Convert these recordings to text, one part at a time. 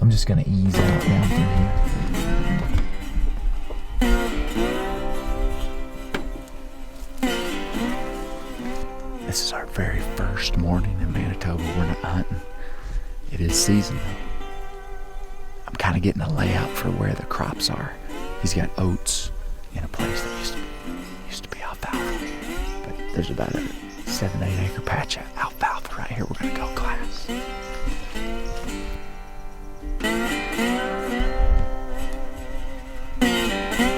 I'm just gonna ease out down through here. This is our very first morning in Manitoba. We're not hunting. It is season though. I'm kind of getting a layout for where the crops are. He's got oats in a place that used to be alfalfa. But there's about a 7-8 acre patch of alfalfa right here. We're gonna go glass.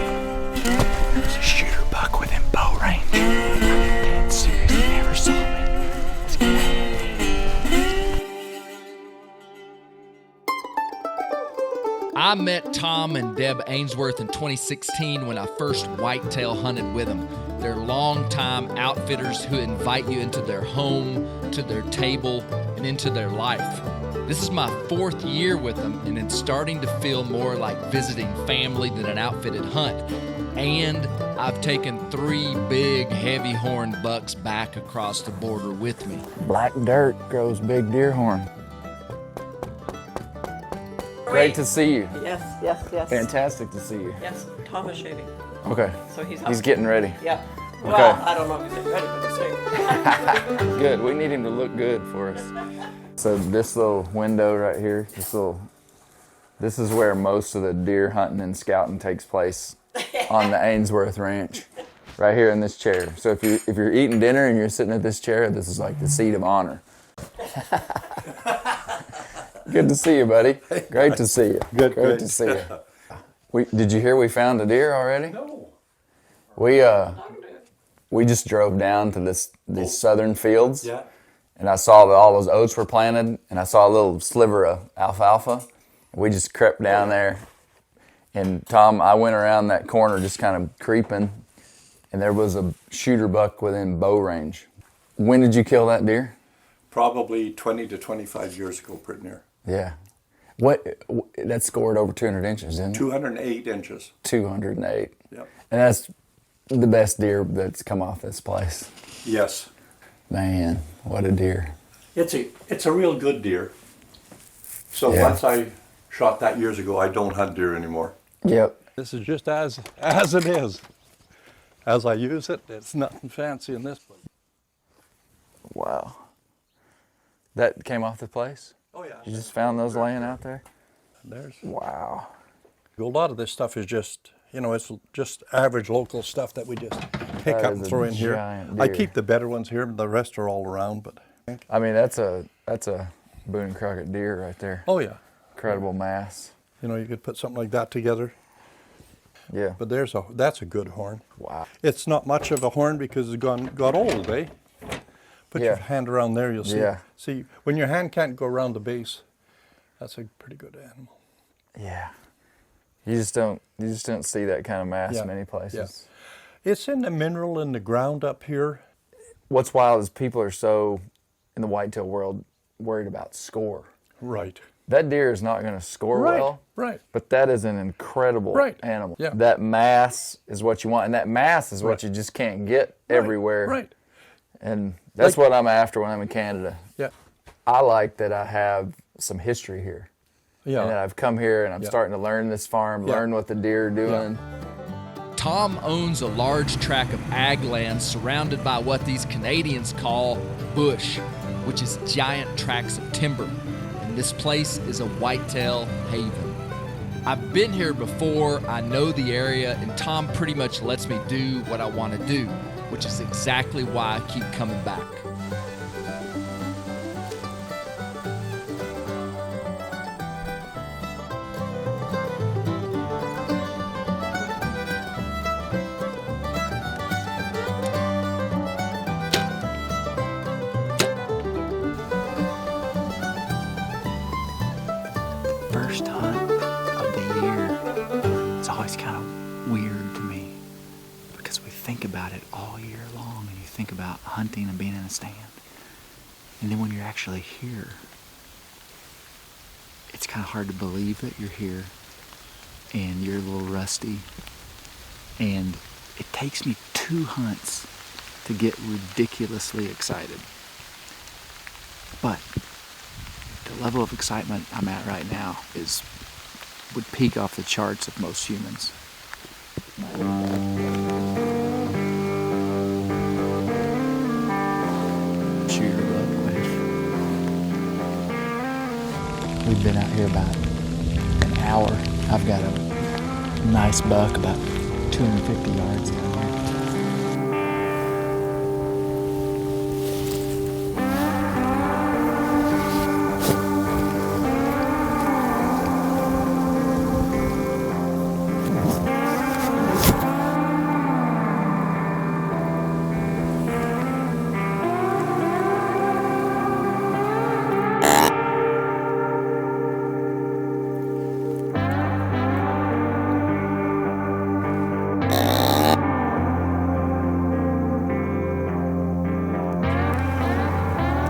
There's a shooter buck within bow range. I'm dead serious. He never saw me. Let's get out. I met Tom and Deb Ainsworth in 2016 when I first whitetail hunted with them. They're longtime outfitters who invite you into their home, to their table, and into their life. This is my 4th year with them, and it's starting to feel more like visiting family than an outfitted hunt. And I've taken 3 big, heavy-horned bucks back across the border with me. Black dirt grows big deer horn. Great to see you. Yes, yes, yes. Fantastic to see you. Yes, Tom is shaving. Okay. So he's getting ready. Yeah. Well, Okay. I don't know if he's getting ready, but he's shaving. Good. We need him to look good for us. So this little window right here, this is where most of the deer hunting and scouting takes place on the Ainsworth Ranch. Right here in this chair. So if you're eating dinner and you're sitting at this chair, this is like the seat of honor. Good to see you, buddy. Great to see you. Great to see you. Did you hear we found a deer already? No. We just drove down to these southern fields. Yeah. And I saw that all those oats were planted, and I saw a little sliver of alfalfa. We just crept down there. And Tom, I went around that corner just kind of creeping, and there was a shooter buck within bow range. When did you kill that deer? Probably 20 to 25 years ago, pretty near. Yeah. That scored over 200 inches, didn't it? 208 inches. 208. Yep. And that's the best deer that's come off this place. Yes. Man, what a deer. It's a real good deer. So Yeah. once I shot that years ago, I don't hunt deer anymore. Yep. This is just as it is. As I use it, it's nothing fancy in this place. Wow. That came off the place? Oh yeah. You just found those laying out there? There's Wow. a lot of this stuff is just, it's just average local stuff that we just pick That up is and a throw in here. giant I deer. keep the better ones here, but the rest are all around. But I mean, that's a Boone and Crockett deer right there. oh yeah, Incredible mass. you could put something like that together. Yeah. But that's a good horn. Wow. It's not much of a horn because it's got old, eh? Put your Yeah. hand around there, you'll see. Yeah. See, when your hand can't go around the base, that's a pretty good animal. Yeah. You just don't see that kind of mass Yeah. many places. It's in the mineral in the ground up here. What's wild is people are so, in the whitetail world, worried about score. Right. That deer is not going to score Right, well, right. but that is an incredible Right, animal. yeah. That mass is what you want, and that mass is what Right. you just can't get everywhere. Right. And that's what I'm after when I'm in Canada. Yeah. I like that I have some history here. Yeah. And that I've come here and I'm Yeah. starting to learn this farm, Yeah. learn what the deer are doing. Tom owns a large tract of ag land surrounded by what these Canadians call bush, which is giant tracts of timber. And this place is a whitetail haven. I've been here before, I know the area, and Tom pretty much lets me do what I want to do, which is exactly why I keep coming back. First hunt of the year, it's always kind of weird to me because we think about it all year long and you think about hunting and being in a stand. And then when you're actually here, it's kind of hard to believe that you're here and you're a little rusty. And it takes me 2 hunts to get ridiculously excited. But the level of excitement I'm at right now would peak off the charts of most humans. Shooter buck with. We've been out here about an hour. I've got a nice buck about 250 yards down here.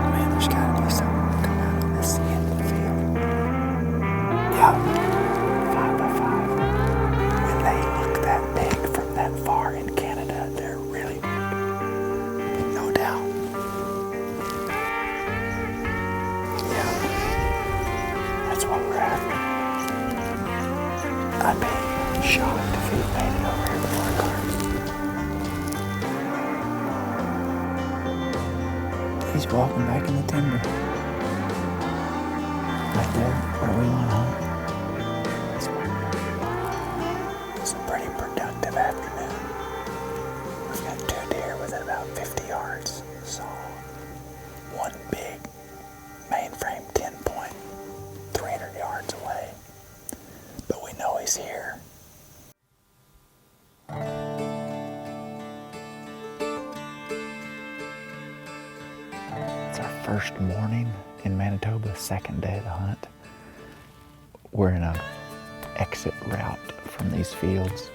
Man, there's gotta be something come out on this end of the field. Yeah, 5x5. When they look that big from that far in Canada, they're really big. No doubt. Yeah, that's what we're after. I'd be shocked if he made it over here before dark. He's walking back in the timber. Right there, where we want to hunt. That's where we're going. It's a pretty productive afternoon. We've got 2 deer within about 50 yards. Saw one big mainframe 10 point 300 yards away. But we know he's here. It's our first morning in Manitoba, second day of the hunt. We're in a exit route from these fields.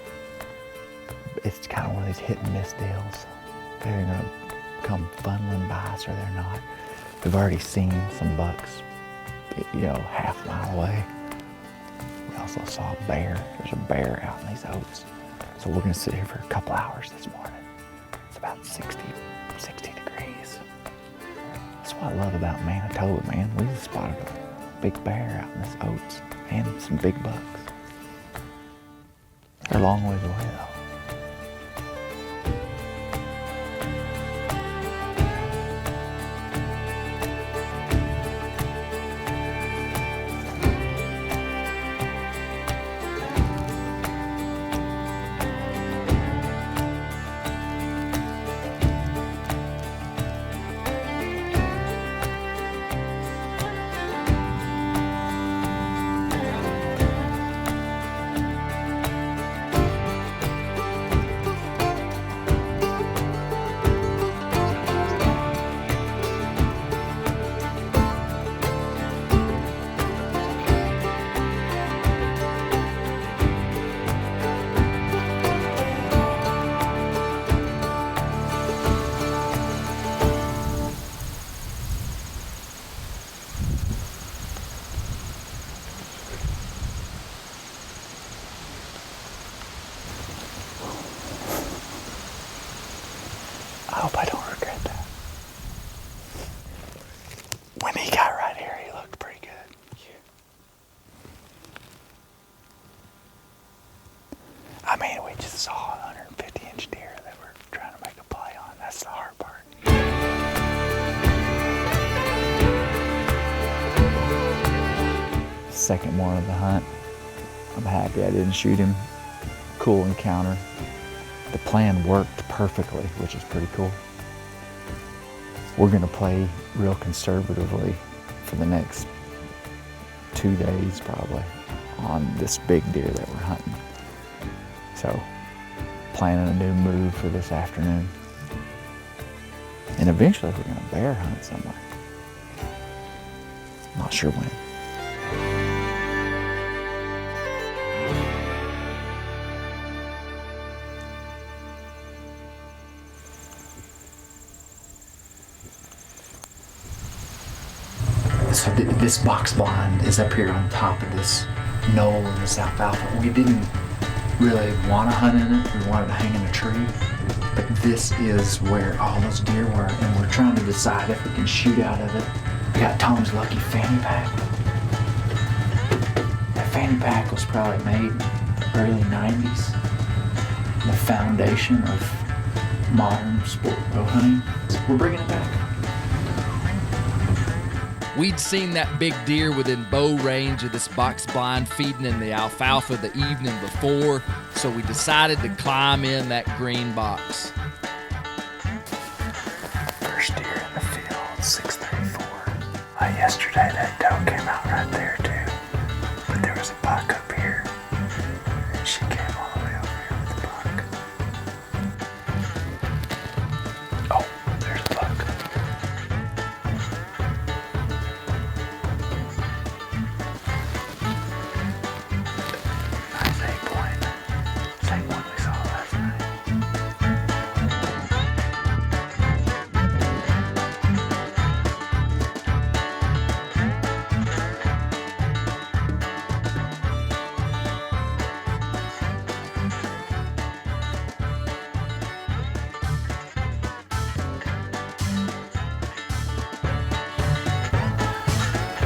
It's kind of one of these hit and miss deals. They're gonna come funneling by us or they're not. We've already seen some bucks, half a mile away. We also saw a bear. There's a bear out in these oats. So we're gonna sit here for a couple hours this morning. It's about 60 degrees. That's what I love about Manitoba, man. We just spotted a big bear out in this oats and some big bucks. They're a long ways away though. I hope I don't regret that. When he got right here, he looked pretty good. I mean, we just saw a 150-inch deer that we're trying to make a play on. That's the hard part. Second morning of the hunt. I'm happy I didn't shoot him. Cool encounter. The plan worked perfectly, which is pretty cool. We're gonna play real conservatively for the next 2 days probably on this big deer that we're hunting. So, planning a new move for this afternoon. And eventually we're gonna bear hunt somewhere. Not sure when. So this box blind is up here on top of this knoll in this alfalfa. We didn't really want to hunt in it. We wanted to hang in a tree. But this is where all those deer were, and we're trying to decide if we can shoot out of it I got Tom's lucky fanny pack. That fanny pack was probably made in the early 90s. The foundation of modern sport bow hunting. We're bringing it back. We'd seen that big deer within bow range of this box blind feeding in the alfalfa the evening before, so we decided to climb in that green box. First deer in the field, 634. Yesterday that doe came out right there too, but there was a buck up here, and she came all the way over here with the buck. Oh, there's a buck. Nice 8-point. Same one we saw last night.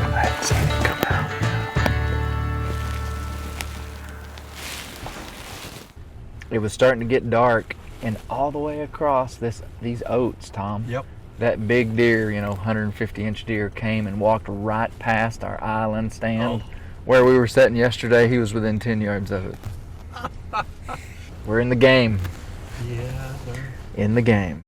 I hadn't seen it come out. It was starting to get dark, and all the way across these oats, Tom. Yep. That big deer, 150-inch deer, came and walked right past our island stand. Where we were sitting yesterday, he was within 10 yards of it. We're in the game. Yeah, In the game.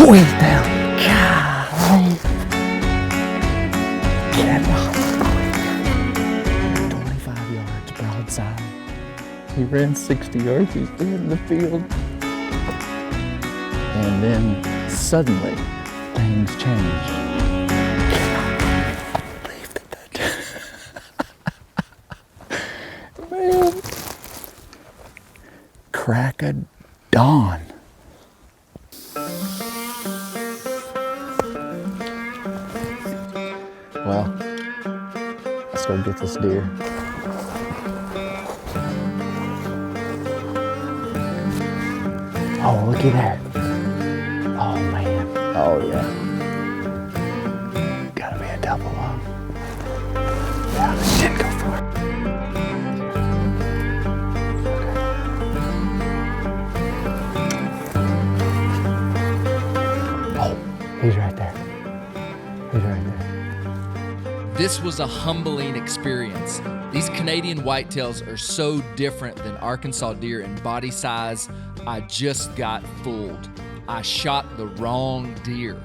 Whitetail. Golly. Cannot believe it. 25 yards broadside. He ran 60 yards. He's in the field. And then suddenly things changed. Cannot believe that. Man. Crack of dawn. Well, let's go get this deer. Oh, looky there. Oh, man. Oh, yeah. Gotta be a double up. Yeah, it didn't go for it. Oh, he's right there. He's right there. This was a humbling experience. These Canadian whitetails are so different than Arkansas deer in body size. I just got fooled. I shot the wrong deer.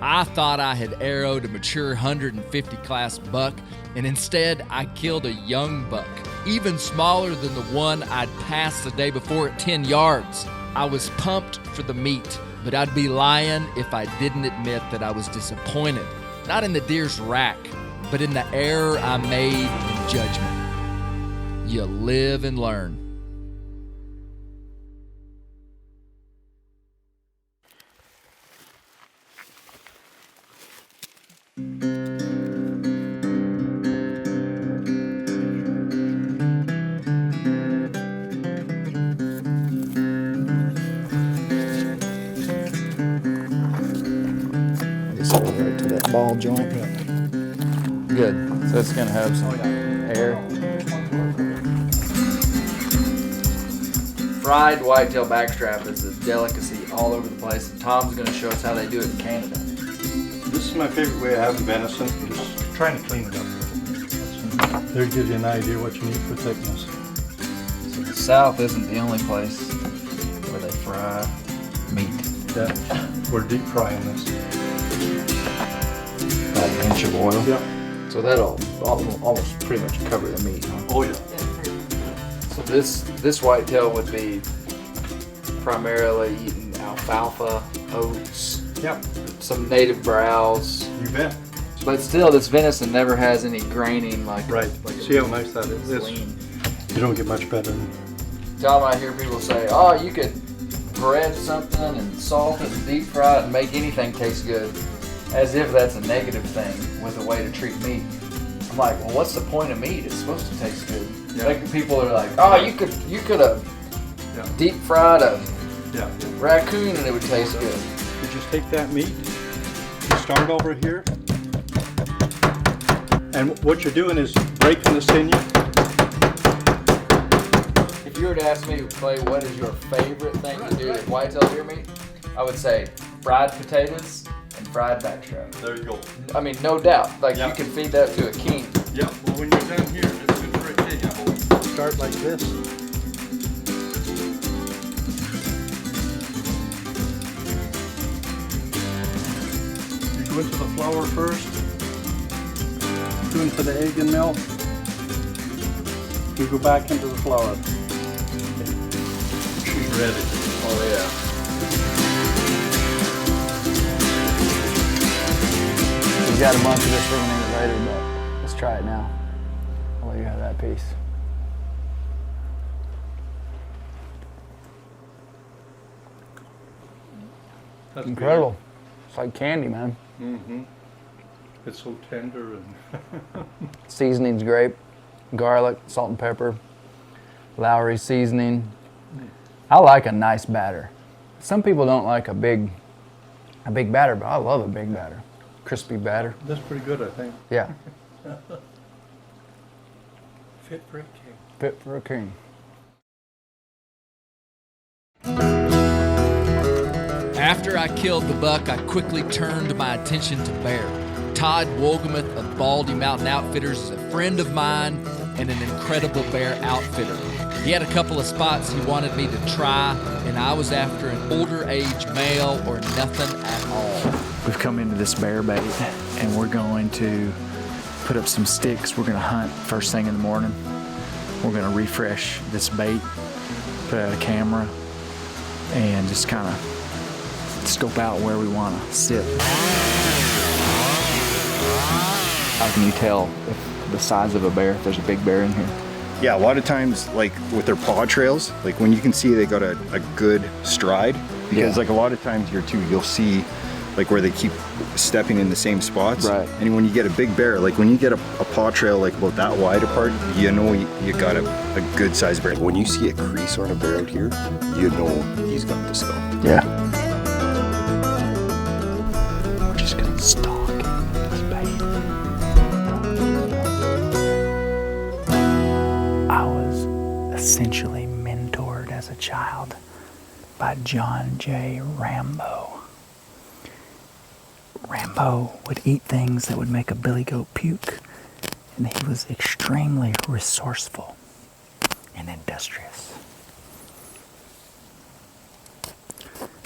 I thought I had arrowed a mature 150 class buck, and instead I killed a young buck, even smaller than the one I'd passed the day before at 10 yards. I was pumped for the meat, but I'd be lying if I didn't admit that I was disappointed. Not in the deer's rack, but in the error I made in judgment. You live and learn. Just over it to that ball joint. Good. So it's gonna have some air. Fried whitetail backstrap is a delicacy all over the place, and Tom's going to show us how they do it in Canada. This is my favorite way of having venison. Just trying to clean it up. There gives you an idea what you need for thickness. So the South isn't the only place where they fry meat. Yeah, we're deep frying this. About an inch of oil. Yeah. So that'll almost pretty much cover the meat, huh? Oh yeah. So this whitetail would be primarily eating alfalfa, oats, Yep. some native browse. You bet. But still, this venison never has any graining like Right. Like See how nice that is? This, lean. you don't get much better. Tom, I hear people say, "Oh, you could bread something and salt it and deep fry it and make anything taste good," as if that's a negative thing with a way to treat meat. I'm like, well, what's the point of meat? It's supposed to taste good. Yeah. Like people are like, "Oh, you could have Yeah. deep fried a Yeah. raccoon and it would taste good." You just take that meat, you start over here, and what you're doing is breaking the sinew. If you were to ask me, Clay, what is your favorite thing to do with whitetail deer meat, I would say fried potatoes and fried backstrap. There you go. I mean, no doubt. Like, Yeah. you can feed that to a king. Yeah, well when you're done here, it's good for a king apple. Start like this. You go into the flour first, go into the egg and milk, you go back into the flour. She's ready. Oh, yeah. We've got a bunch of this we're gonna eat later, but let's try it now. I'll let you have that piece. That's Incredible. It's like candy, man. Mm-hmm. It's so tender and Seasoning's great. Garlic, salt and pepper, Lowry seasoning. I like a nice batter. Some people don't like a big batter, but I love a big batter. Crispy batter. that's pretty good, I think. Yeah, Fit for a king. fit for a king. After I killed the buck, I quickly turned my attention to bear. Todd Wolgamuth of Baldy Mountain Outfitters is a friend of mine and an incredible bear outfitter. He had a couple of spots he wanted me to try, and I was after an older age male or nothing at all. We've come into this bear bait and we're going to put up some sticks. We're going to hunt first thing in the morning. We're going to refresh this bait, put out a camera, and just kind of scope out where we want to sit. How can you tell if the size of a bear, if there's a big bear in here? Yeah, a lot of times, like with their paw trails, like when you can see they got a good stride, because Yeah. like a lot of times here too, you'll see like where they keep stepping in the same spots. Right. And when you get a big bear, like when you get a paw trail like about that wide apart, you know you got a good sized bear. When you see a crease on a bear out here, you know he's got the skull. Yeah. We're just gonna stalk this bait. I was essentially mentored as a child by John J. Rambo. Rambo would eat things that would make a billy goat puke, and he was extremely resourceful and industrious.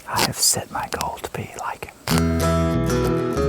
I have set my goal to be like him.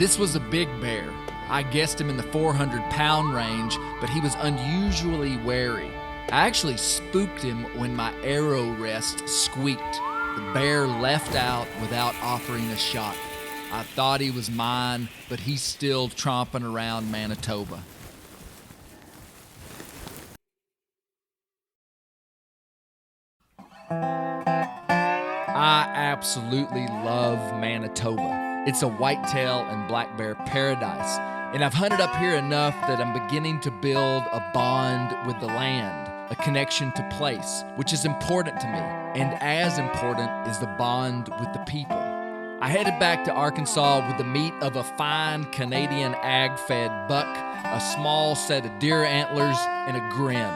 This was a big bear. I guessed him in the 400-pound range, but he was unusually wary. I actually spooked him when my arrow rest squeaked. The bear left out without offering a shot. I thought he was mine, but he's still tromping around Manitoba. I absolutely love Manitoba. It's a whitetail and black bear paradise, and I've hunted up here enough that I'm beginning to build a bond with the land, a connection to place, which is important to me, and as important is the bond with the people. I headed back to Arkansas with the meat of a fine Canadian ag-fed buck, a small set of deer antlers, and a grin.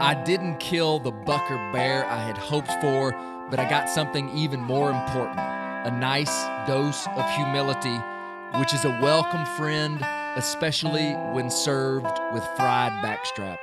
I didn't kill the buck or bear I had hoped for, but I got something even more important, a nice dose of humility, which is a welcome friend, especially when served with fried backstrap.